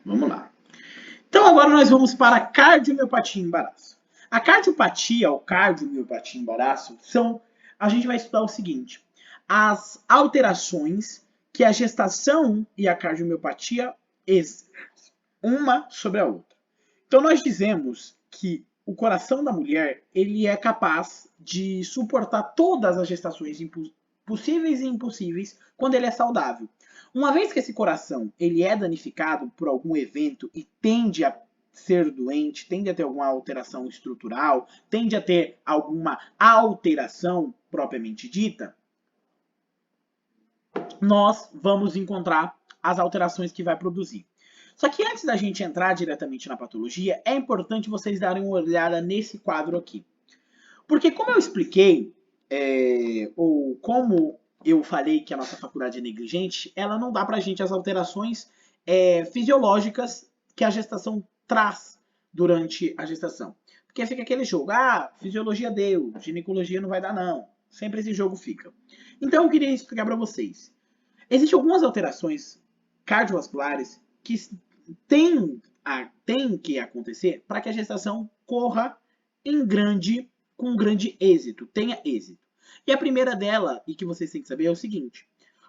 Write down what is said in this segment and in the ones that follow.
Vamos lá. Então agora nós vamos para a cardiomiopatia e embaraço. A cardiopatia ou cardiomiopatia e embaraço a gente vai estudar o seguinte, as alterações que a gestação e a cardiomiopatia exercem uma sobre a outra. Então nós dizemos que o coração da mulher ele é capaz de suportar todas as gestações possíveis e impossíveis quando ele é saudável. Uma vez que esse coração ele é danificado por algum evento e tende a ser doente, tende a ter alguma alteração estrutural, tende a ter alguma alteração propriamente dita, nós vamos encontrar as alterações que vai produzir. Só que antes da gente entrar diretamente na patologia, é importante vocês darem uma olhada nesse quadro aqui. Porque como eu expliquei, ou como eu falei que a nossa faculdade é negligente, ela não dá pra gente as alterações fisiológicas que a gestação traz durante a gestação. Porque fica aquele jogo, fisiologia deu, ginecologia não vai dar não. Sempre esse jogo fica. Então eu queria explicar para vocês. Existem algumas alterações cardiovasculares que têm que acontecer para que a gestação corra com grande êxito, tenha êxito. E a primeira dela, e que vocês têm que saber, é o seguinte: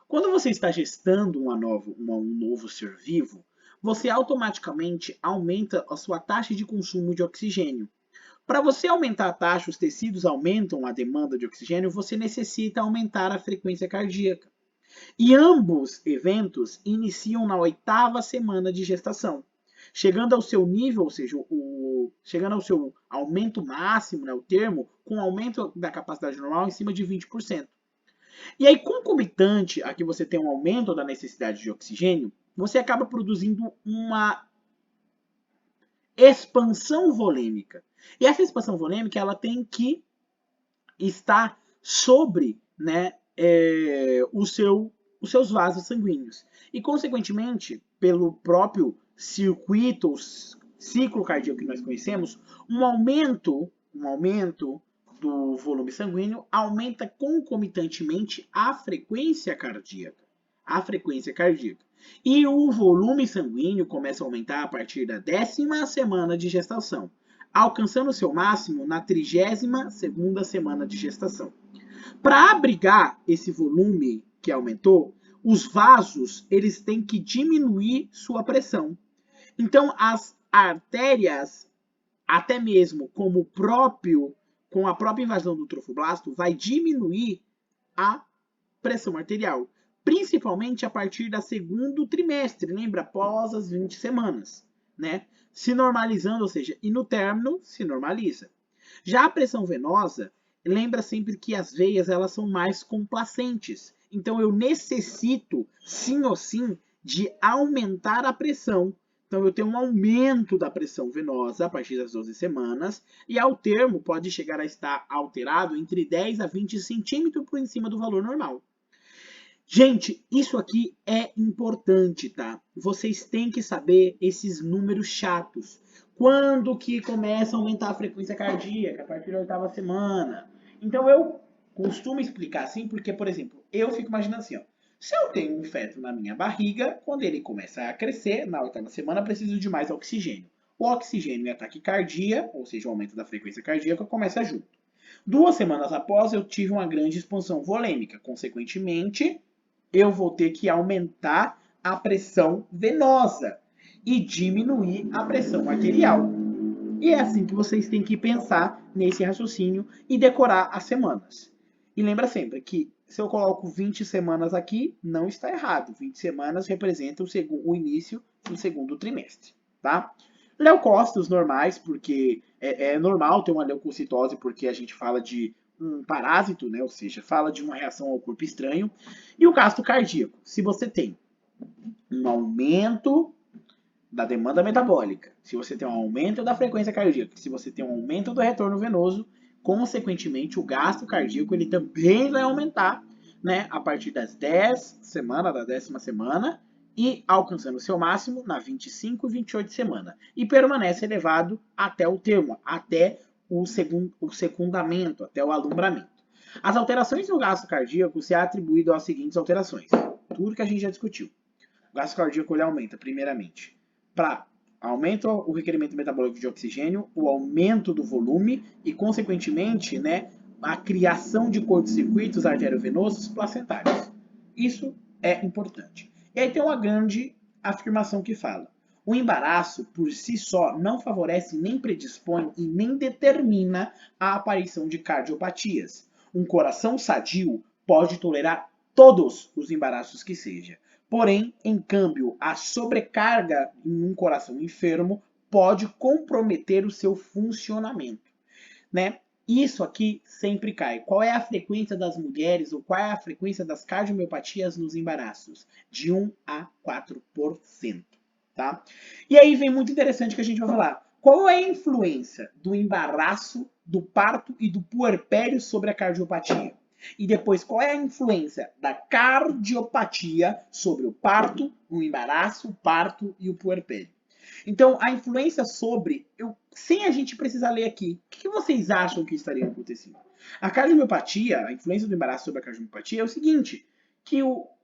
quando você está gestando um novo ser vivo, você automaticamente aumenta a sua taxa de consumo de oxigênio. Para você aumentar a taxa, os tecidos aumentam a demanda de oxigênio, você necessita aumentar a frequência cardíaca. E ambos eventos iniciam na 8ª semana de gestação, chegando ao seu nível, ou seja, chegando ao seu aumento máximo, né, o termo, com aumento da capacidade normal em cima de 20%. E aí, concomitante a que você tem um aumento da necessidade de oxigênio, você acaba produzindo uma expansão volêmica. E essa expansão volêmica ela tem que estar sobre, né, os seus vasos sanguíneos. E, consequentemente, pelo próprio ciclo cardíaco que nós conhecemos, um aumento do volume sanguíneo aumenta concomitantemente a frequência cardíaca. A frequência cardíaca. E o volume sanguíneo começa a aumentar a partir da 10ª semana de gestação, alcançando seu máximo na 32ª semana de gestação. Para abrigar esse volume que aumentou, os vasos eles têm que diminuir sua pressão. Então as artérias, até mesmo com a própria invasão do trofoblasto, vai diminuir a pressão arterial, principalmente a partir do segundo trimestre, lembra? Após as 20 semanas, né? Se normalizando, ou seja, e no término se normaliza. Já a pressão venosa, lembra sempre que as veias elas são mais complacentes. Então eu necessito, sim ou sim, de aumentar a pressão. Então eu tenho um aumento da pressão venosa a partir das 12 semanas e ao termo pode chegar a estar alterado entre 10 a 20 centímetros por cima do valor normal. Gente, isso aqui é importante, tá? Vocês têm que saber esses números chatos. Quando que começa a aumentar a frequência cardíaca? A partir da 8ª semana. Então eu costumo explicar assim, porque, por exemplo, eu fico imaginando assim, ó. Se eu tenho um feto na minha barriga, quando ele começa a crescer, na 8ª semana, eu preciso de mais oxigênio. O oxigênio e a taquicardia, ou seja, o aumento da frequência cardíaca, começa junto. 2 semanas após, eu tive uma grande expansão volêmica. Consequentemente, eu vou ter que aumentar a pressão venosa e diminuir a pressão arterial. E é assim que vocês têm que pensar nesse raciocínio e decorar as semanas. E lembra sempre que se eu coloco 20 semanas aqui, não está errado. 20 semanas representa o início do segundo trimestre, tá? Leucócitos normais, porque é normal ter uma leucocitose, porque a gente fala de um parásito, né? Ou seja, fala de uma reação ao corpo estranho. E o gasto cardíaco, se você tem um aumento da demanda metabólica, se você tem um aumento da frequência cardíaca, se você tem um aumento do retorno venoso, consequentemente o gasto cardíaco ele também vai aumentar, né, a partir das 10 semanas, da 10ª semana, e alcançando seu máximo na 25 e 28 semanas. E permanece elevado até o termo, até o secundamento, até o alumbramento. As alterações no gasto cardíaco se é atribuído às seguintes alterações. Tudo que a gente já discutiu. O gasto cardíaco ele aumenta, primeiramente, para aumenta o requerimento metabólico de oxigênio, o aumento do volume e, consequentemente, né, a criação de curtos-circuitos arteriovenosos placentários. Isso é importante. E aí tem uma grande afirmação que fala: o embaraço, por si só, não favorece, nem predispõe e nem determina a aparição de cardiopatias. Um coração sadio pode tolerar todos os embaraços que seja. Porém, em câmbio, a sobrecarga em um coração enfermo pode comprometer o seu funcionamento, né? Isso aqui sempre cai. Qual é a frequência das mulheres ou qual é a frequência das cardiomiopatias nos embaraços? De 1 a 4%, tá? E aí vem muito interessante que a gente vai falar. Qual é a influência do embaraço, do parto e do puerpério sobre a cardiopatia? E depois, qual é a influência da cardiopatia sobre o parto, o embaraço, o parto e o puerpério? Então, a influência sobre, sem a gente precisar ler aqui, o que vocês acham que estaria acontecendo? A cardiomiopatia, a influência do embaraço sobre a cardiomiopatia é o seguinte, que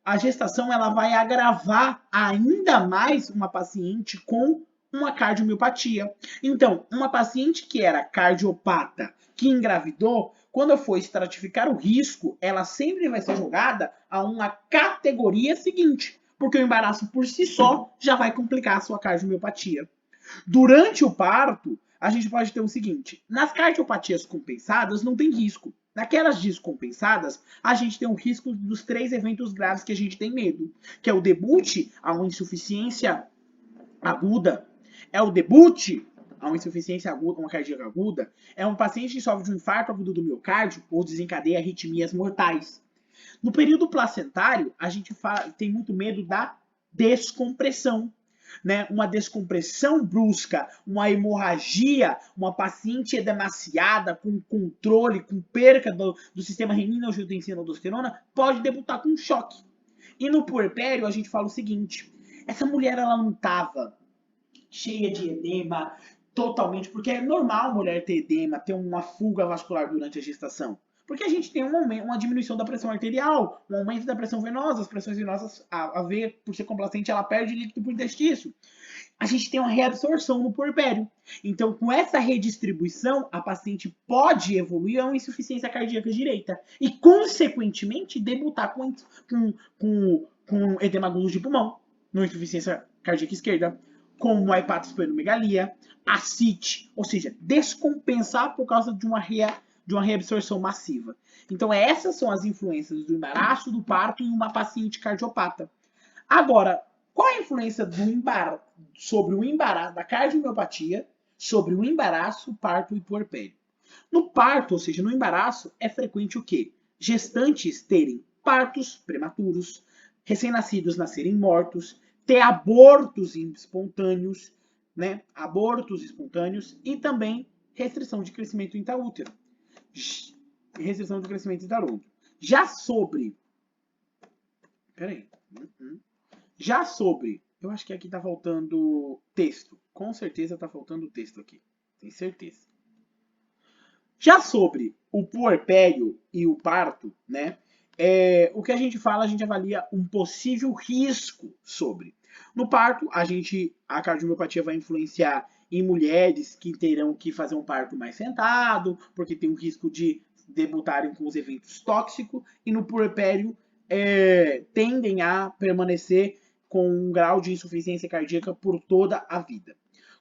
a gestação ela vai agravar ainda mais uma paciente com uma cardiomiopatia. Então, uma paciente que era cardiopata, que engravidou, quando eu for estratificar o risco, ela sempre vai ser jogada a uma categoria seguinte, porque o embaraço por si só já vai complicar a sua cardiomiopatia. Durante o parto, a gente pode ter o seguinte: nas cardiopatias compensadas não tem risco. Naquelas descompensadas, a gente tem o risco dos 3 eventos graves que a gente tem medo, que é o debut a uma insuficiência aguda, é o debut a uma insuficiência aguda, uma cardíaca aguda, é um paciente que sofre de um infarto agudo do miocárdio ou desencadeia arritmias mortais. No período placentário, a gente tem muito medo da descompressão, né? Uma descompressão brusca, uma hemorragia, uma paciente edemaciada, com controle, com perca do sistema renina-angiotensina-aldosterona, pode debutar com um choque. E no puerpério, a gente fala o seguinte: essa mulher ela não estava cheia de edema totalmente, porque é normal a mulher ter edema, ter uma fuga vascular durante a gestação. Porque a gente tem uma diminuição da pressão arterial, um aumento da pressão venosa, as pressões venosas, a veia, por ser complacente, ela perde líquido por intestino. A gente tem uma reabsorção no puerpério. Então, com essa redistribuição, a paciente pode evoluir a uma insuficiência cardíaca direita e, consequentemente, debutar com edema agudo de pulmão, uma insuficiência cardíaca esquerda, como a hepatosplenomegalia, ascite, ou seja, descompensar por causa de uma reabsorção massiva. Então, essas são as influências do embaraço, do parto em uma paciente cardiopata. Agora, qual a influência sobre o embaraço, da cardiomiopatia, sobre o embaraço, parto e puerpério? No parto, ou seja, no embaraço, é frequente o quê? Gestantes terem partos prematuros, recém-nascidos nascerem mortos, ter abortos espontâneos, né? Abortos espontâneos e também restrição de crescimento intraútero. Restrição de crescimento intraútero. Já sobre... Peraí. Já sobre... Eu acho que aqui tá faltando texto. Com certeza tá faltando texto aqui. Tenho certeza. Já sobre o puerpério e o parto, né? O que a gente fala, a gente avalia um possível risco sobre. No parto, a cardiomiopatia vai influenciar em mulheres que terão que fazer um parto mais sentado, porque tem o risco de debutarem com os eventos tóxicos, e no puerpério tendem a permanecer com um grau de insuficiência cardíaca por toda a vida.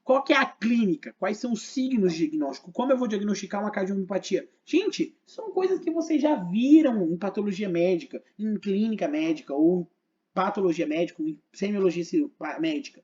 Qual que é a clínica? Quais são os signos de diagnóstico? Como eu vou diagnosticar uma cardiomiopatia? Gente, são coisas que vocês já viram em patologia médica, em clínica médica, ou em patologia médica, ou em semiologia médica.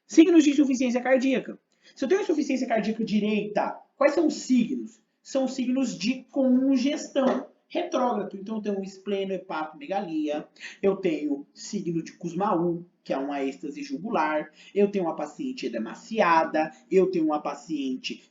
Signos de insuficiência cardíaca. Se eu tenho insuficiência cardíaca direita, quais são os signos? São signos de congestão retrógrado. Então eu tenho um esplenohepatomegalia, eu tenho signo de Kussmaul, que é uma êxtase jugular, eu tenho uma paciente edemaciada, eu tenho uma paciente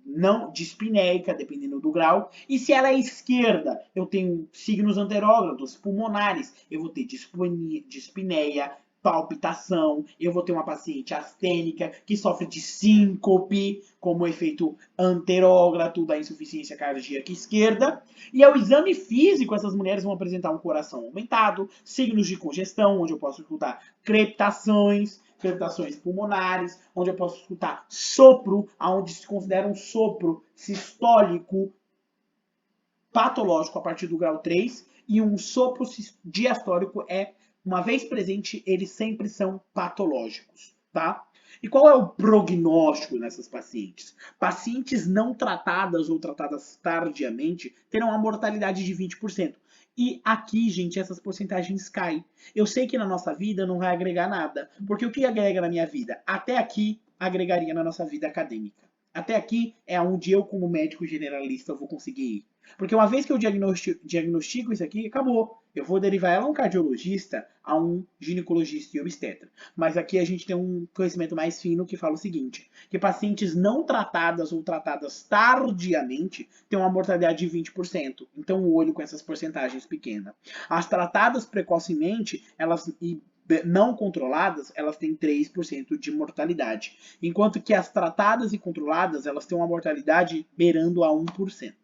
não dispneica, dependendo do grau, e se ela é esquerda, eu tenho signos anterógrados, pulmonares, eu vou ter dispneia, palpitação, eu vou ter uma paciente astênica que sofre de síncope, como efeito anterógrado da insuficiência cardíaca esquerda, e ao exame físico, essas mulheres vão apresentar um coração aumentado, signos de congestão, onde eu posso escutar crepitações, fermentações pulmonares, onde eu posso escutar sopro, onde se considera um sopro sistólico patológico a partir do grau 3, e um sopro diastólico é, uma vez presente, eles sempre são patológicos, tá? E qual é o prognóstico nessas pacientes? Pacientes não tratadas ou tratadas tardiamente terão uma mortalidade de 20%. E aqui, gente, essas porcentagens caem. Eu sei que na nossa vida não vai agregar nada, porque o que agrega na minha vida? Até aqui, agregaria na nossa vida acadêmica. Até aqui é onde eu, como médico generalista, vou conseguir ir. Porque uma vez que eu diagnostico isso aqui, acabou. Eu vou derivar ela a um cardiologista, a um ginecologista e obstetra. Mas aqui a gente tem um conhecimento mais fino que fala o seguinte, que pacientes não tratadas ou tratadas tardiamente têm uma mortalidade de 20%. Então o olho com essas porcentagens pequenas. As tratadas precocemente, elas não controladas, elas têm 3% de mortalidade. Enquanto que as tratadas e controladas, elas têm uma mortalidade beirando a 1%.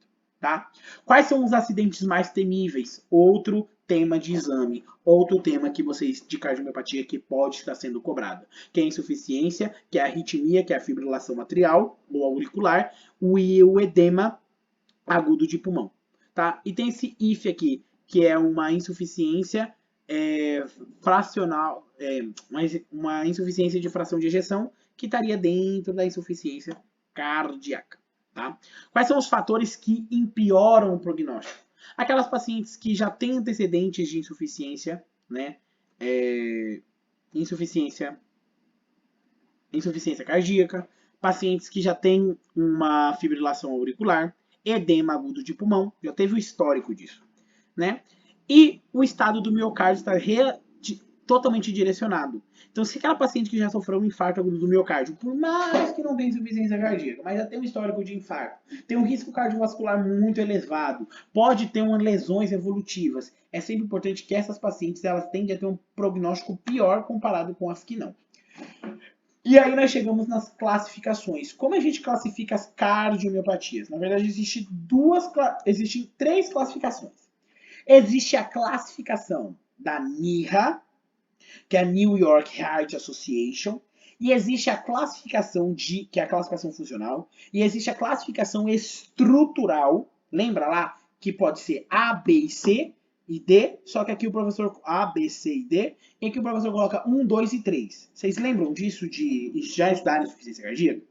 Tá? Quais são os acidentes mais temíveis? Outro tema de exame, outro tema que vocês de cardiomiopatia que pode estar sendo cobrado, que é a insuficiência, que é a arritmia, que é a fibrilação atrial ou auricular, o edema agudo de pulmão, tá? E tem esse IF aqui, que é uma insuficiência fracional, uma insuficiência de fração de ejeção, que estaria dentro da insuficiência cardíaca. Tá? Quais são os fatores que impioram o prognóstico? Aquelas pacientes que já têm antecedentes de insuficiência, né? Insuficiência cardíaca, pacientes que já têm uma fibrilação auricular, edema agudo de pulmão, já teve o histórico disso, né? E o estado do miocárdio está totalmente direcionado. Então, se aquela paciente que já sofreu um infarto agudo do miocárdio, por mais que não tenha insuficiência cardíaca, mas já tem um histórico de infarto, tem um risco cardiovascular muito elevado, pode ter umas lesões evolutivas, é sempre importante que essas pacientes elas tendem a ter um prognóstico pior comparado com as que não. E aí nós chegamos nas classificações. Como a gente classifica as cardiomiopatias? Na verdade, existem 3 classificações. Existe a classificação da NYHA, que é a New York Heart Association, e existe a classificação que é a classificação funcional, e existe a classificação estrutural, lembra lá que pode ser A, B e C e D, só que aqui o professor A, B, C e D, e aqui o professor coloca 1, 2 e 3. Vocês lembram disso de já estudarem insuficiência cardíaca?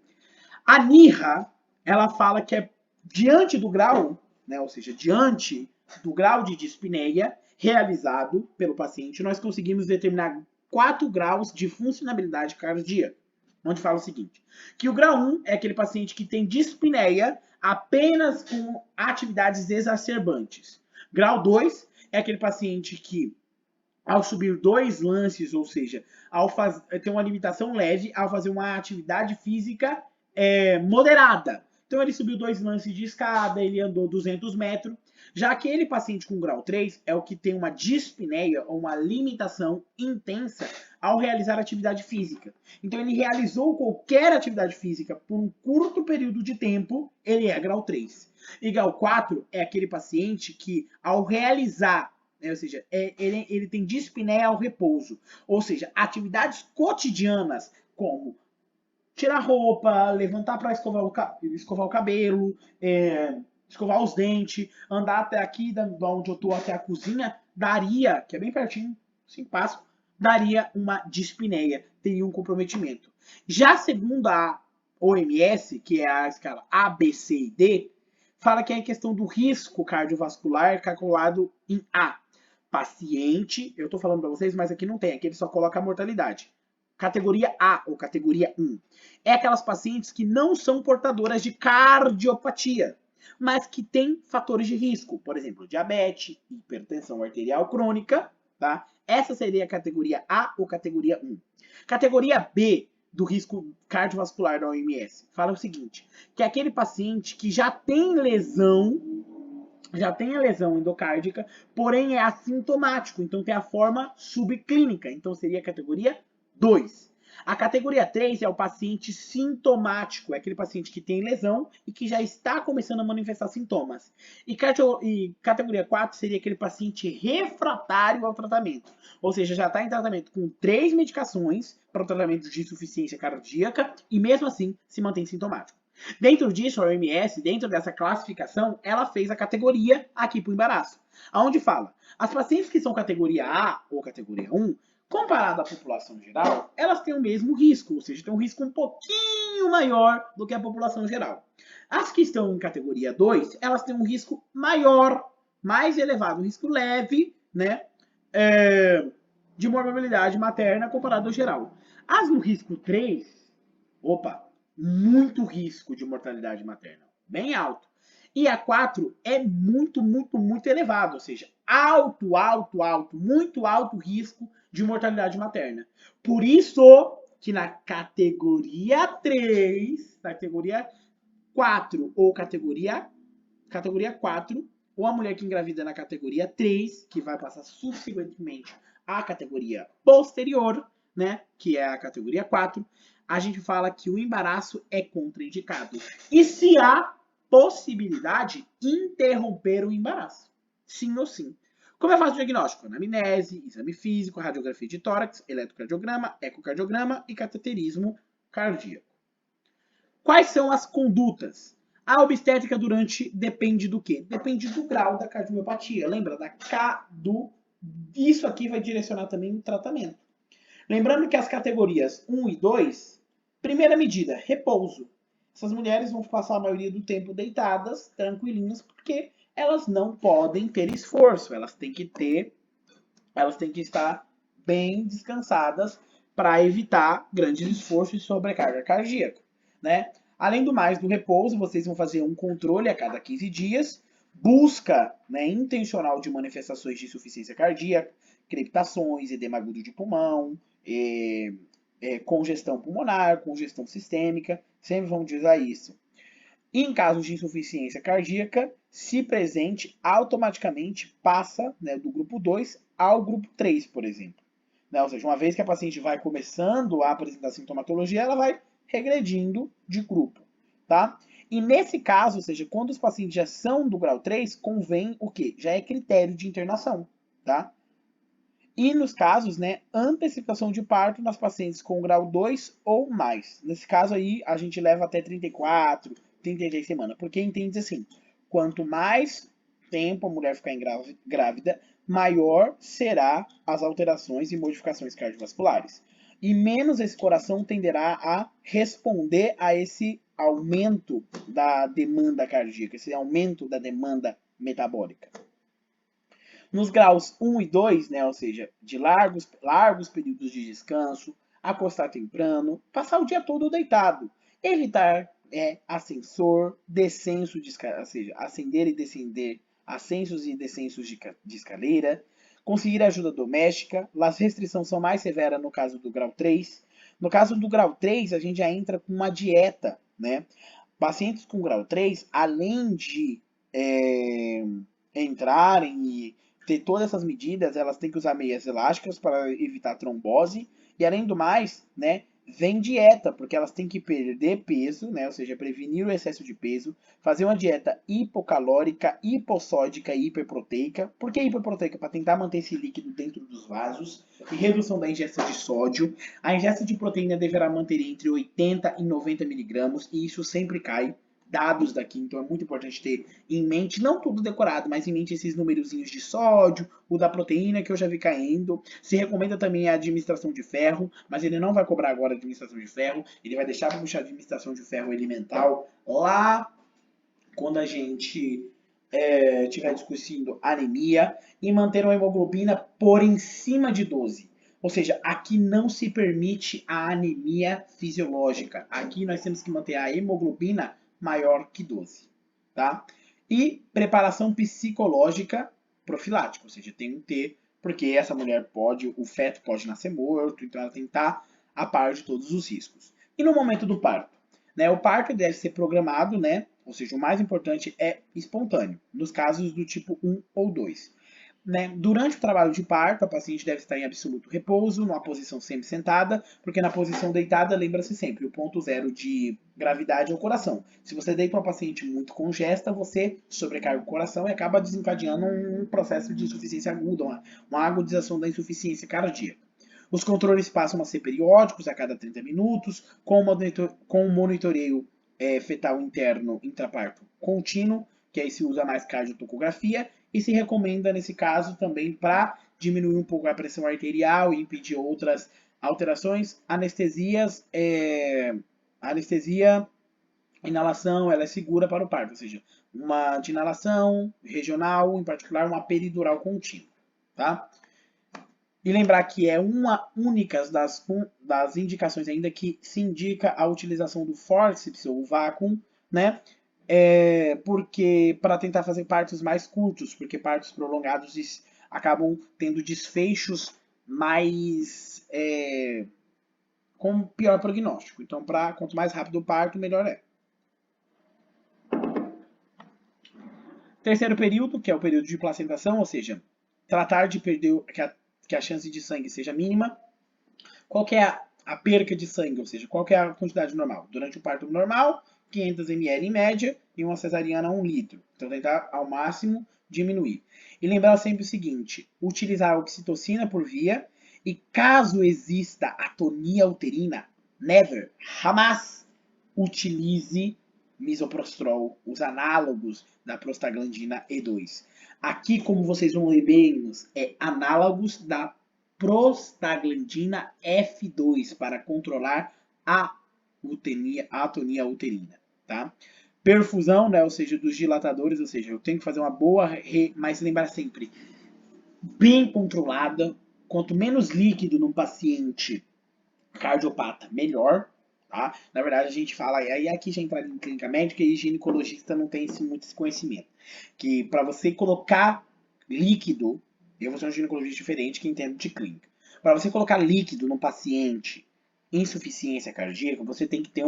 A NYHA, ela fala que é diante do grau, né, ou seja, diante do grau de dispneia realizado pelo paciente, nós conseguimos determinar 4 graus de funcionabilidade cardíaca. Onde fala o seguinte, que o grau 1 é aquele paciente que tem dispneia apenas com atividades exacerbantes. Grau 2 é aquele paciente que, ao subir 2 lances, ou seja, ao ter uma limitação leve, ao fazer uma atividade física moderada. Então ele subiu 2 lances de escada, ele andou 200 metros. Já aquele paciente com grau 3 é o que tem uma dispneia ou uma limitação intensa ao realizar atividade física. Então ele realizou qualquer atividade física por um curto período de tempo, ele é grau 3. E grau 4 é aquele paciente que ao realizar, ou seja, ele tem dispneia ao repouso. Ou seja, atividades cotidianas como tirar roupa, levantar para escovar o cabelo, escovar os dentes, andar até aqui, da onde eu estou até a cozinha, daria, que é bem pertinho, 5 passos, daria uma dispneia, teria um comprometimento. Já segundo a OMS, que é a escala A, B, C e D, fala que é a questão do risco cardiovascular calculado em A. Paciente, eu estou falando para vocês, mas aqui não tem, aqui ele só coloca a mortalidade. Categoria A ou categoria 1. É aquelas pacientes que não são portadoras de cardiopatia, mas que têm fatores de risco, por exemplo, diabetes, hipertensão arterial crônica, tá? Essa seria a categoria A ou categoria 1. Categoria B do risco cardiovascular da OMS fala o seguinte, que é aquele paciente que já tem a lesão endocárdica, porém é assintomático, então tem a forma subclínica, então seria a categoria 2. A categoria 3 é o paciente sintomático, é aquele paciente que tem lesão e que já está começando a manifestar sintomas. E categoria 4 seria aquele paciente refratário ao tratamento, ou seja, já está em tratamento com 3 medicações para o tratamento de insuficiência cardíaca e mesmo assim se mantém sintomático. Dentro disso, a OMS, dentro dessa classificação, ela fez a categoria aqui para o embaraço, onde fala, as pacientes que são categoria A ou categoria 1, comparado à população geral, elas têm o mesmo risco, ou seja, têm um risco um pouquinho maior do que a população geral. As que estão em categoria 2, elas têm um risco maior, mais elevado, um risco leve, né, de mortalidade materna comparado ao geral. As no risco 3, muito risco de mortalidade materna, bem alto. E a 4 é muito, muito, muito elevado, ou seja, muito alto risco de mortalidade materna. Por isso que na categoria 3, categoria 4 ou categoria 4, ou a mulher que engravida na categoria 3, que vai passar subsequentemente à categoria posterior, né, que é a categoria 4, a gente fala que o embaraço é contraindicado. E se há possibilidade, interromper o embaraço. Sim ou sim. Como é fácil o diagnóstico? Anamnese, exame físico, radiografia de tórax, eletrocardiograma, ecocardiograma e cateterismo cardíaco. Quais são as condutas? A obstétrica depende do quê? Depende do grau da cardiomiopatia. Lembra? Isso aqui vai direcionar também o tratamento. Lembrando que as categorias 1 e 2, primeira medida, repouso. Essas mulheres vão passar a maioria do tempo deitadas, tranquilinhas, porque elas não podem ter esforço. Elas têm que estar bem descansadas para evitar grandes esforços e sobrecarga cardíaca, né? Além do mais, do repouso, vocês vão fazer um controle a cada 15 dias, busca, né, intencional de manifestações de insuficiência cardíaca, crepitações, edema agudo de pulmão, congestão pulmonar, congestão sistêmica, sempre vamos usar isso. E em casos de insuficiência cardíaca, se presente, automaticamente passa, né, do grupo 2 ao grupo 3, por exemplo. Né? Ou seja, uma vez que a paciente vai começando a apresentar sintomatologia, ela vai regredindo de grupo, tá? E nesse caso, ou seja, quando os pacientes já são do grau 3, convém o quê? Já é critério de internação, tá? E nos casos, né, antecipação de parto nas pacientes com grau 2 ou mais. Nesse caso aí, a gente leva até 34, 33 semanas, porque entende assim, quanto mais tempo a mulher ficar grávida, maior será as alterações e modificações cardiovasculares. E menos esse coração tenderá a responder a esse aumento da demanda cardíaca, esse aumento da demanda metabólica. Nos graus 1 e 2, né, ou seja, de largos períodos de descanso, acostar temprano, passar o dia todo deitado, evitar ascensor, descenso, ou seja, ascender e descender, ascensos e descensos de escaleira, conseguir ajuda doméstica, as restrições são mais severas no caso do grau 3. No caso do grau 3, a gente já entra com uma dieta, né? Pacientes com grau 3, além de entrarem e ter todas essas medidas, elas têm que usar meias elásticas para evitar trombose. E além do mais, né, vem dieta, porque elas têm que perder peso, né, ou seja, prevenir o excesso de peso, fazer uma dieta hipocalórica, hipossódica e hiperproteica. Por que hiperproteica? Para tentar manter esse líquido dentro dos vasos. E redução da ingesta de sódio. A ingesta de proteína deverá manter entre 80 e 90 miligramas, e isso sempre cai. Dados daqui, então é muito importante ter em mente, não tudo decorado, mas em mente esses numerozinhos de sódio, o da proteína que eu já vi caindo. Se recomenda também a administração de ferro, mas ele não vai cobrar agora a administração de ferro, ele vai deixar para puxar a administração de ferro elemental lá quando a gente estiver discutindo anemia, e manter uma hemoglobina por em cima de 12. Ou seja, aqui não se permite a anemia fisiológica. Aqui nós temos que manter a hemoglobina maior que 12, tá? E preparação psicológica profilática, ou seja, tem que ter, porque essa mulher o feto pode nascer morto, então ela tem que estar a par de todos os riscos. E no momento do parto, né? O parto deve ser programado, né? Ou seja, o mais importante é espontâneo, nos casos do tipo 1 ou 2. né? Durante o trabalho de parto, a paciente deve estar em absoluto repouso, numa posição sempre sentada, porque na posição deitada, lembra-se sempre, o ponto zero de gravidade é o coração. Se você deita uma paciente muito congesta, você sobrecarga o coração e acaba desencadeando um processo de insuficiência aguda, uma agudização da insuficiência cardíaca. Os controles passam a ser periódicos a cada 30 minutos, com o monitoreio fetal interno intraparto contínuo, que aí se usa mais cardiotocografia, e se recomenda, nesse caso, também para diminuir um pouco a pressão arterial e impedir outras alterações, anestesia, inalação, ela é segura para o parto, ou seja, uma de inalação regional, em particular uma peridural contínua, tá? E lembrar que é uma única das indicações ainda que se indica a utilização do forceps ou vácuo, né? Porque para tentar fazer partos mais curtos, porque partos prolongados acabam tendo desfechos mais com pior prognóstico. Então, quanto mais rápido o parto, melhor é. Terceiro período, que é o período de placentação, ou seja, tratar de perder que a chance de sangue seja mínima. Qual que é a perca de sangue, ou seja, qual que é a quantidade normal? Durante o parto normal, 500 ml em média, e uma cesariana 1 litro. Então, tentar ao máximo diminuir. E lembrar sempre o seguinte, utilizar a oxitocina por via, e caso exista atonia uterina, never, jamais utilize misoprostol, os análogos da prostaglandina E2. Aqui, como vocês vão ler bem, é análogos da prostaglandina F2 para controlar a atonia uterina, tá? Perfusão, né, ou seja, dos dilatadores, ou seja, eu tenho que fazer uma boa, mas lembrar sempre, bem controlada. Quanto menos líquido no paciente cardiopata, melhor. Tá? Na verdade, a gente fala, aí aqui já entra em clínica médica e ginecologista não tem muito esse conhecimento. Que para você colocar líquido, eu vou ser um ginecologista diferente que entende de clínica. Para você colocar líquido no paciente insuficiência cardíaca, você tem que ter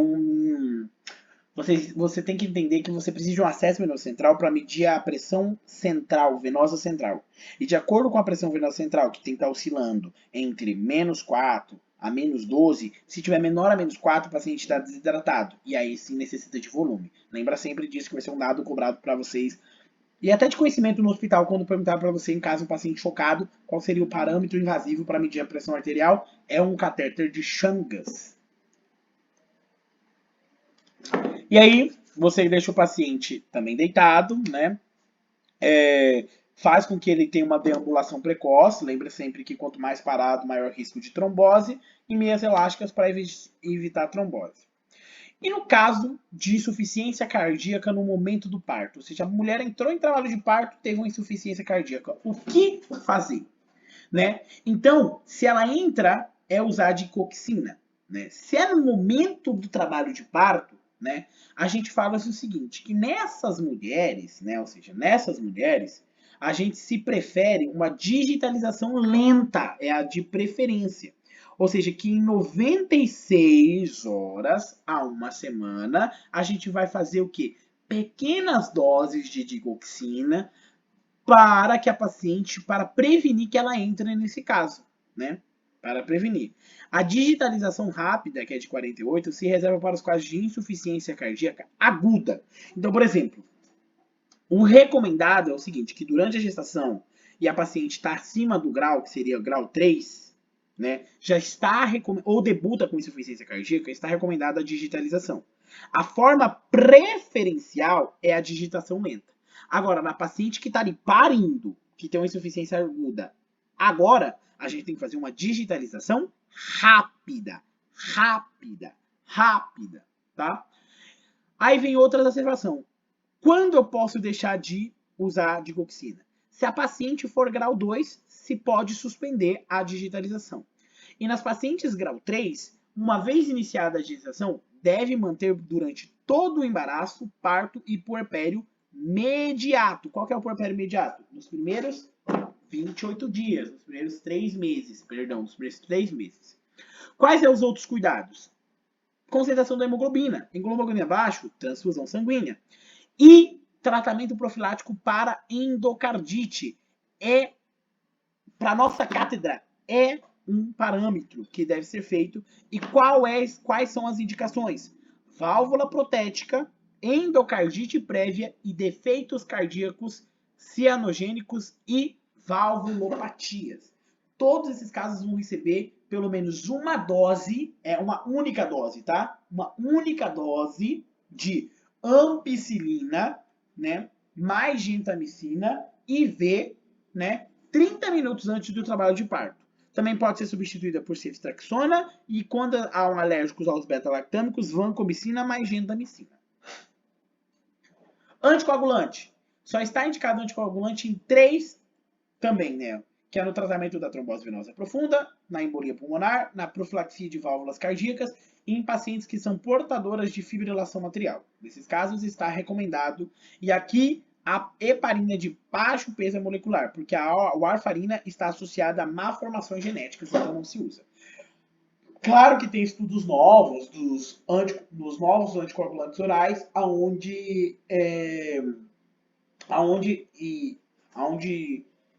você tem que entender que você precisa de um acesso venoso central para medir a pressão central, venosa central. E de acordo com a pressão venosa central, que tem que estar oscilando entre -4 a -12, se tiver menor a -4, o paciente está desidratado. E aí sim necessita de volume. Lembra sempre disso, que vai ser um dado cobrado para vocês. E até de conhecimento no hospital, quando perguntar para você, em caso um paciente chocado, qual seria o parâmetro invasivo para medir a pressão arterial, é um catéter de Changas. E aí, você deixa o paciente também deitado, né? Faz com que ele tenha uma deambulação precoce. Lembre sempre que quanto mais parado, maior risco de trombose. E meias elásticas para evitar trombose. E no caso de insuficiência cardíaca no momento do parto, ou seja, a mulher entrou em trabalho de parto, teve uma insuficiência cardíaca, o que fazer? Né? Então, se ela entra, é usar digoxina. Né? Se é no momento do trabalho de parto, né, a gente fala o seguinte, que nessas mulheres, né, ou seja, nessas mulheres, a gente se prefere uma digitalização lenta, é a de preferência. Ou seja, que em 96 horas a uma semana, a gente vai fazer o quê? Pequenas doses de digoxina para que a paciente, para prevenir que ela entre nesse caso, né? Para prevenir. A digitalização rápida, que é de 48, se reserva para os casos de insuficiência cardíaca aguda. Então, por exemplo, o recomendado é o seguinte, que durante a gestação e a paciente está acima do grau, que seria o grau 3, né, já está ou debuta com insuficiência cardíaca, está recomendada a digitalização. A forma preferencial é a digitação lenta. Agora, na paciente que está ali parindo, que tem uma insuficiência aguda, agora a gente tem que fazer uma digitalização rápida, tá? Aí vem outra observação. Quando eu posso deixar de usar digoxina? Se a paciente for grau 2, se pode suspender a digitalização. E nas pacientes grau 3, uma vez iniciada a digitalização, deve manter durante todo o embaraço, parto e puerpério imediato. Qual que é o puerpério imediato? Nos primeiros 28 dias, nos primeiros 3 meses, nos primeiros 3 meses. Quais são os outros cuidados? Concentração da hemoglobina. Hemoglobina abaixo, transfusão sanguínea. E tratamento profilático para endocardite. É para nossa cátedra, é um parâmetro que deve ser feito. E quais são as indicações? Válvula protética, endocardite prévia e defeitos cardíacos cianogênicos e valvulopatias. Todos esses casos vão receber pelo menos uma dose, uma única dose, tá? Uma única dose de ampicilina, né? Mais gentamicina, IV, né? 30 minutos antes do trabalho de parto. Também pode ser substituída por ceftriaxona e quando há um alérgicos aos beta-lactâmicos, vancomicina mais gentamicina. Anticoagulante. Só está indicado anticoagulante em 3 também, né? Que é no tratamento da trombose venosa profunda, na embolia pulmonar, na profilaxia de válvulas cardíacas e em pacientes que são portadoras de fibrilação material. Nesses casos está recomendado, e aqui a heparina de baixo peso molecular, porque a warfarina está associada a malformações genéticas, então não se usa. Claro que tem estudos novos dos novos anticoagulantes orais, aonde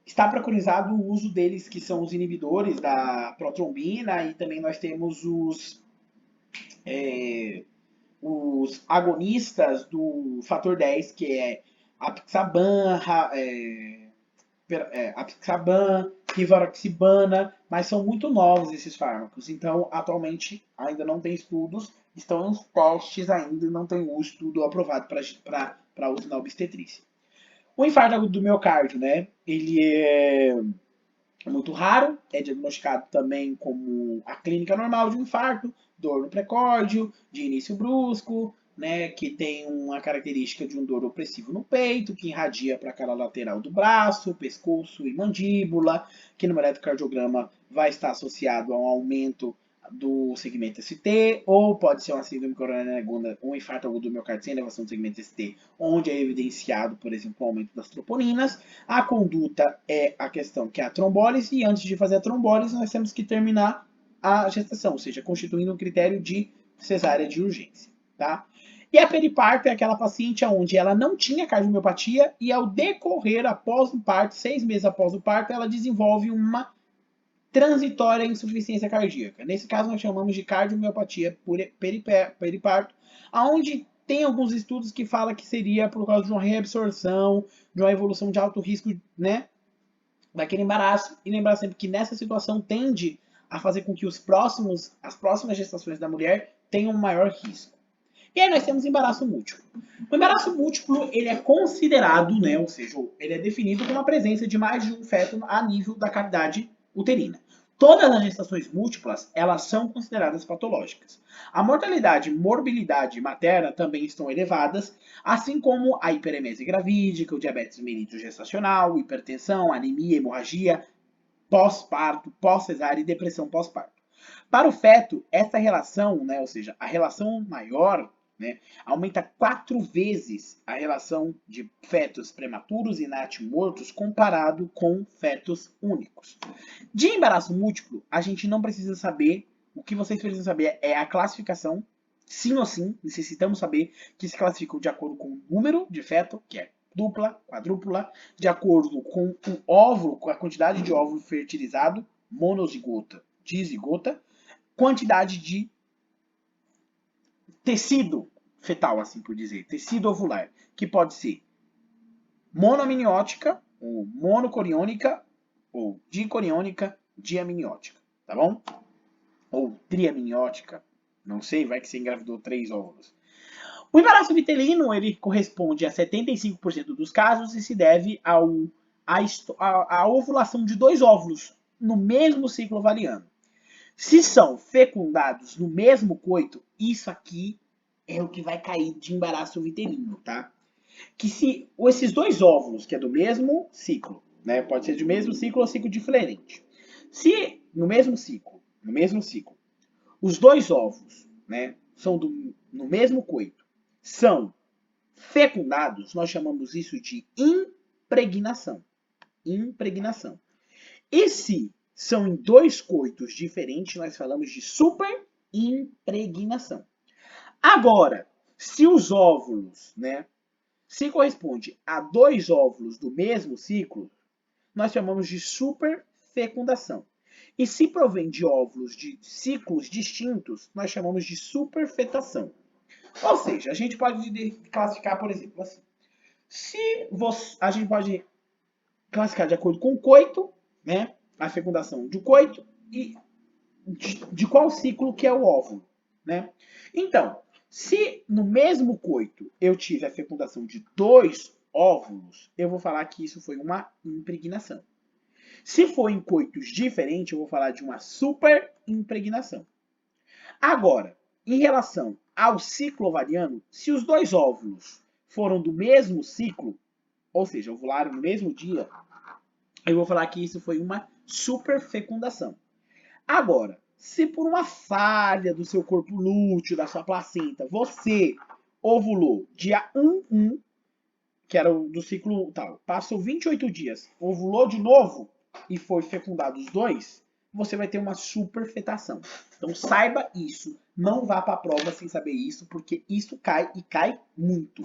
está preconizado o uso deles, que são os inibidores da protrombina, e também nós temos os agonistas do fator 10, que é apixaban, rivaroxibana, mas são muito novos esses fármacos. Então, atualmente, ainda não tem estudos, estão em testes ainda, não tem um estudo aprovado para uso na obstetrícia. O infarto agudo do miocárdio, né? Ele é muito raro, é diagnosticado também como a clínica normal de um infarto, dor no precórdio, de início brusco, né, que tem uma característica de um dor opressivo no peito, que irradia para a cara lateral do braço, pescoço e mandíbula, que no eletrocardiograma vai estar associado a um aumento do segmento ST, ou pode ser uma síndrome coronariana aguda, um infarto agudo do miocárdio sem elevação do segmento ST, onde é evidenciado, por exemplo, o aumento das troponinas. A conduta é a questão que é a trombólise, e antes de fazer a trombólise, nós temos que terminar a gestação, ou seja, constituindo um critério de cesárea de urgência, tá? E a periparto é aquela paciente onde ela não tinha cardiomiopatia e ao decorrer após o parto, 6 meses após o parto, ela desenvolve uma transitória insuficiência cardíaca. Nesse caso, nós chamamos de cardiomiopatia periparto, onde tem alguns estudos que falam que seria por causa de uma reabsorção, de uma evolução de alto risco, né, daquele embaraço. E lembrar sempre que nessa situação tende a fazer com que as próximas gestações da mulher tenham um maior risco. E aí nós temos embaraço múltiplo. O embaraço múltiplo, ele é considerado, né, ou seja, ele é definido como a presença de mais de um feto a nível da cavidade uterina. Todas as gestações múltiplas, elas são consideradas patológicas. A mortalidade e morbilidade materna também estão elevadas, assim como a hiperemese gravídica, o diabetes mellitus gestacional, hipertensão, anemia, hemorragia, pós-parto, pós-cesárea e depressão pós-parto. Para o feto, essa relação, né, ou seja, a relação maior, né, aumenta 4 vezes a relação de fetos prematuros e natimortos comparado com fetos únicos. De embaraço múltiplo, a gente não precisa saber, o que vocês precisam saber é a classificação, sim ou sim, necessitamos saber que se classificam de acordo com o número de feto, que é dupla, quadrúpula, de acordo com o óvulo, com a quantidade de óvulo fertilizado, monozigota, dizigota, quantidade de tecido fetal, assim por dizer, tecido ovular, que pode ser monoamniótica, ou monocoriônica, ou dicoriônica, diamniótica, tá bom? Ou triamniótica, não sei, vai que você engravidou 3 óvulos. O embaraço vitelino, ele corresponde a 75% dos casos e se deve à ovulação de 2 óvulos no mesmo ciclo ovariano. Se são fecundados no mesmo coito, isso aqui é o que vai cair de embaraço vitelino, tá? Que se esses 2 óvulos, que é do mesmo ciclo, né? Pode ser do mesmo ciclo ou ciclo diferente. Se no mesmo ciclo, os 2 óvulos, né, são no mesmo coito, são fecundados, nós chamamos isso de impregnação. Impregnação. E se são em 2 coitos diferentes, nós falamos de superimpregnação. Agora, se os óvulos, né, se corresponde a 2 óvulos do mesmo ciclo, nós chamamos de superfecundação. fecundação. E se provém de óvulos de ciclos distintos, nós chamamos de superfetação. Ou seja, a gente pode classificar, por exemplo, assim. A gente pode classificar de acordo com o coito, né? A fecundação de coito e de qual ciclo que é o óvulo, né? Então, se no mesmo coito eu tive a fecundação de 2 óvulos, eu vou falar que isso foi uma impregnação. Se for em coitos diferentes, eu vou falar de uma superimpregnação. Agora, em relação ao ciclo ovariano, se os 2 óvulos foram do mesmo ciclo, ou seja, ovularam no mesmo dia, eu vou falar que isso foi uma superfecundação. Agora, se por uma falha do seu corpo lúteo, da sua placenta, você ovulou dia 1, que era o do ciclo tal, passou 28 dias, ovulou de novo e foi fecundado os 2, você vai ter uma superfetação. Então saiba isso, não vá para a prova sem saber isso, porque isso cai e cai muito,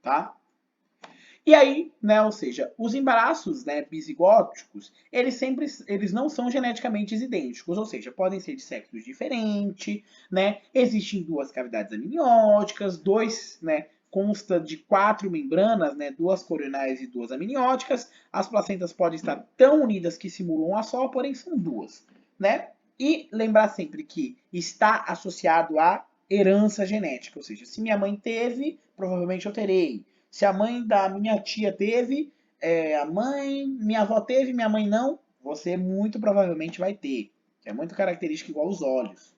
tá? E aí, né, ou seja, os embaraços, né, bizigóticos, eles não são geneticamente idênticos, ou seja, podem ser de sexos diferentes, né? Existem 2 cavidades amnióticas, né, consta de 4 membranas, né, 2 coronárias e 2 amnióticas. As placentas podem estar tão unidas que simulam uma só, porém são 2, né? E lembrar sempre que está associado à herança genética, ou seja, se minha mãe teve, provavelmente eu terei. Se a mãe da minha tia teve, minha avó teve, minha mãe não, você muito provavelmente vai ter. É muito característico igual os olhos.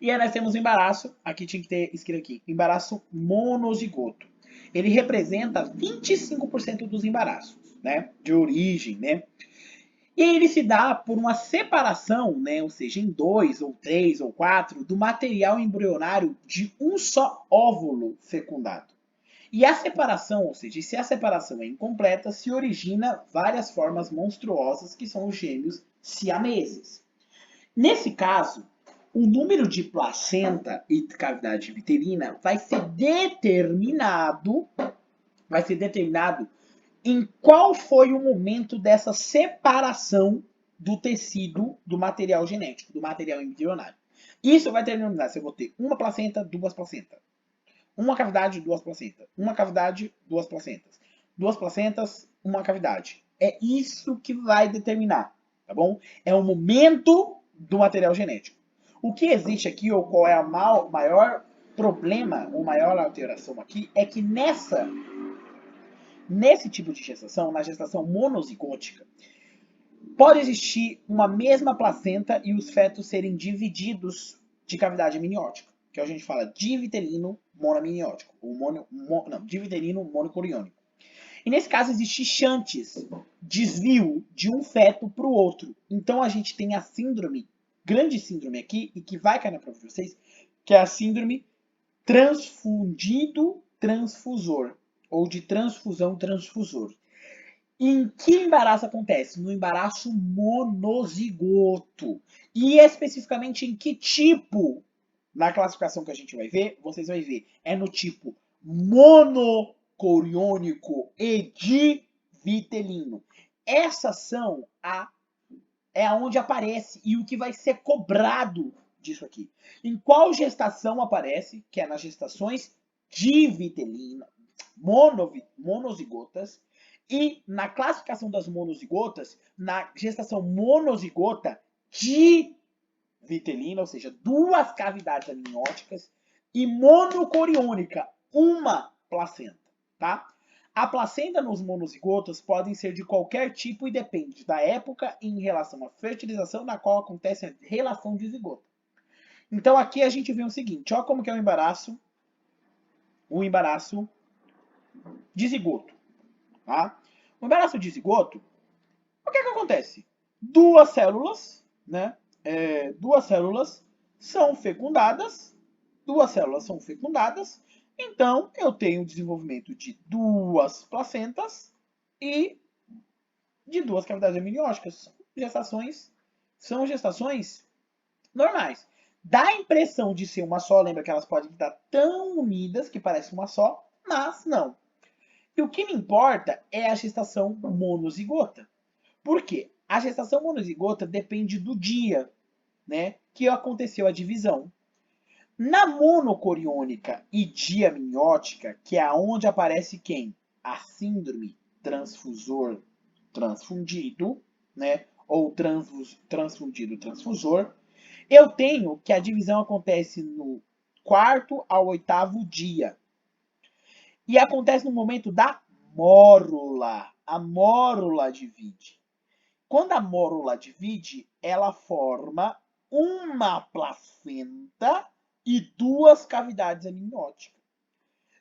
E aí nós temos o embaraço, aqui tinha que ter escrito aqui, embaraço monozigoto. Ele representa 25% dos embaraços, né, de origem, né? E ele se dá por uma separação, né, ou seja, em 2, ou 3, ou 4, do material embrionário de um só óvulo fecundado. E a separação, ou seja, se a separação é incompleta, se origina várias formas monstruosas que são os gêmeos siameses. Nesse caso, o número de placenta e cavidade vitelina vai ser determinado em qual foi o momento dessa separação do tecido, do material genético, do material embrionário. Isso vai determinar se eu vou ter uma placenta, 2 placentas. Uma cavidade, 2 placentas. Uma cavidade, 2 placentas. 2 placentas, uma cavidade. É isso que vai determinar, tá bom? É o momento do material genético. O que existe aqui, ou qual é o maior problema, ou maior alteração aqui, é que nesse tipo de gestação, na gestação monozigótica, pode existir uma mesma placenta e os fetos serem divididos de cavidade amniótica, que a gente fala divitelino monoamniótico, ou divitelino monocoriônico. E nesse caso existe chantes, desvio de um feto para o outro. Então a gente tem a síndrome, grande síndrome aqui, e que vai cair na prova de vocês, que é a síndrome transfundido transfusor, ou de transfusão transfusor. Em que embaraço acontece? No embaraço monozigoto. E especificamente em que tipo? Na classificação que a gente vai ver, vocês vão ver, é no tipo monocoriônico e divitelino. Essas é onde aparece e o que vai ser cobrado disso aqui. Em qual gestação aparece? Que é nas gestações divitelina, monozigotas. E na classificação das monozigotas, na gestação monozigota divitelina, ou seja, 2 cavidades amnióticas, e monocoriônica, uma placenta, tá? A placenta nos monozigotos podem ser de qualquer tipo e depende da época em relação à fertilização na qual acontece a relação de zigoto. Então aqui a gente vê o seguinte, ó como que é o embaraço de zigoto. Tá? O embaraço de zigoto, o que acontece? 2 células, né? 2 células são fecundadas, então eu tenho o desenvolvimento de 2 placentas e de 2 cavidades amnióticas. São gestações normais. Dá a impressão de ser uma só, lembra que elas podem estar tão unidas que parece uma só, mas não. E o que me importa é a gestação monozigota. Por quê? A gestação monozigota depende do dia, né, que aconteceu a divisão. Na monocoriônica e diamniótica, que é onde aparece quem? A síndrome transfusor transfundido, né? Ou transfundido transfusor, eu tenho que a divisão acontece no quarto ao oitavo dia. E acontece no momento da mórula. A mórula divide. Quando a mórula divide, ela forma uma placenta e duas cavidades amnióticas.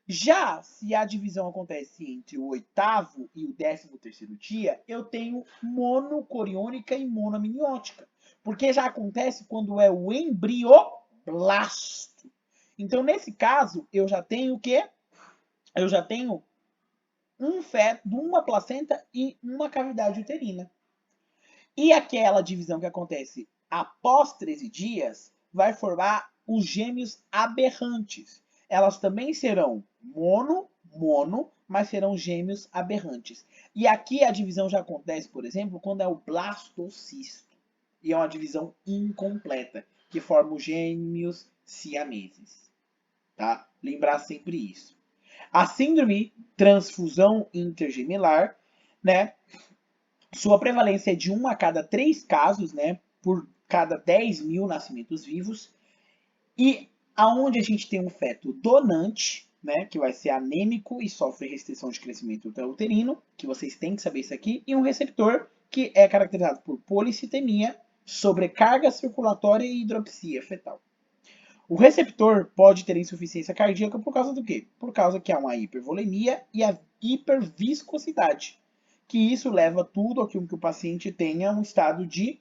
Já se a divisão acontece entre o oitavo e o 13º dia, eu tenho monocoriônica e monoamniótica. Porque já acontece quando é o embrioblasto. Então, nesse caso, eu já tenho o quê? Eu já tenho um feto, uma placenta e uma cavidade uterina. E aquela divisão que acontece após 13 dias vai formar os gêmeos aberrantes. Elas também serão mono, mas serão gêmeos aberrantes. E aqui a divisão já acontece, por exemplo, quando é o blastocisto. E é uma divisão incompleta, que forma os gêmeos siameses. Tá? Lembrar sempre isso. A síndrome transfusão intergemelar, né? Sua prevalência é de 1 a cada 3 casos, né, por cada 10 mil nascimentos vivos. E aonde a gente tem um feto donante, né, que vai ser anêmico e sofre restrição de crescimento intrauterino, que vocês têm que saber isso aqui, e um receptor que é caracterizado por policitemia, sobrecarga circulatória e hidropsia fetal. O receptor pode ter insuficiência cardíaca por causa do quê? Por causa que há uma hipervolemia e a hiperviscosidade, que isso leva tudo aquilo que o paciente tenha um estado de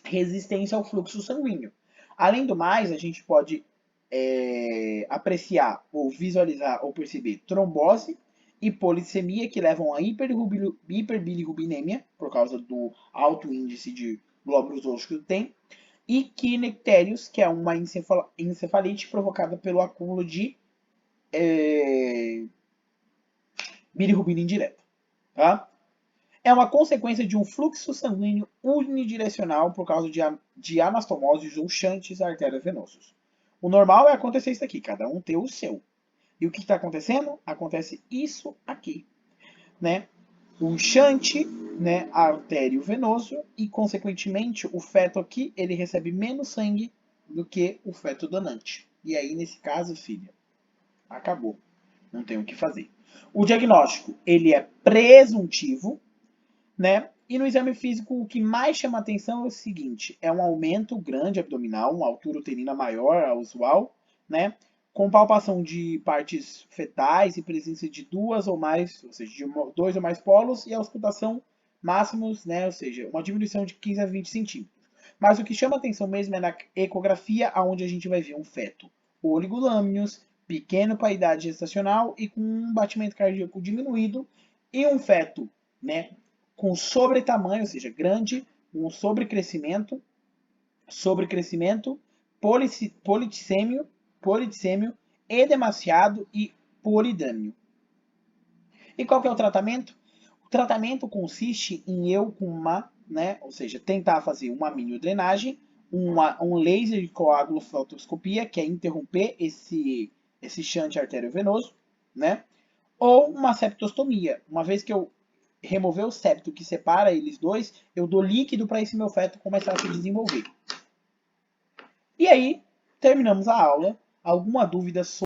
resistência ao fluxo sanguíneo. Além do mais, a gente pode apreciar ou visualizar ou perceber trombose e polissemia, que levam a hiperbilirrubinemia, por causa do alto índice de glóbulos rojos que tem, e quinectérios, que é uma encefalite provocada pelo acúmulo de bilirrubina indireta. Tá? É uma consequência de um fluxo sanguíneo unidirecional por causa de anastomoses ou shunts arteriovenosos. O normal é acontecer isso aqui, cada um ter o seu. E o que está acontecendo? Acontece isso aqui, né? O shunt, né, arteriovenoso, e consequentemente o feto aqui ele recebe menos sangue do que o feto donante. E aí nesse caso, filha, acabou, não tem o que fazer. O diagnóstico ele é presuntivo, né? E no exame físico, o que mais chama atenção é o seguinte: é um aumento grande abdominal, uma altura uterina maior ao usual, né? Com palpação de partes fetais e presença de duas ou mais, ou seja, de dois ou mais polos, e auscultação máximos, né? Ou seja, uma diminuição de 15 a 20 centímetros. Mas o que chama atenção mesmo é na ecografia, onde a gente vai ver um feto oligolâmineos, pequeno para a idade gestacional e com um batimento cardíaco diminuído, e um feto, né, com sobretamanho, ou seja, grande, um sobrecrescimento, politissêmio, edemaciado e polidâmio. E qual que é o tratamento? O tratamento consiste em eu com uma, né, ou seja, tentar fazer uma minidrenagem, um laser de coagulofotoscopia, que é interromper esse shunt arteriovenoso, né, ou uma septostomia. Uma vez que eu remover o septo que separa eles dois, eu dou líquido para esse meu feto começar a se desenvolver. E aí, terminamos a aula. Alguma dúvida sobre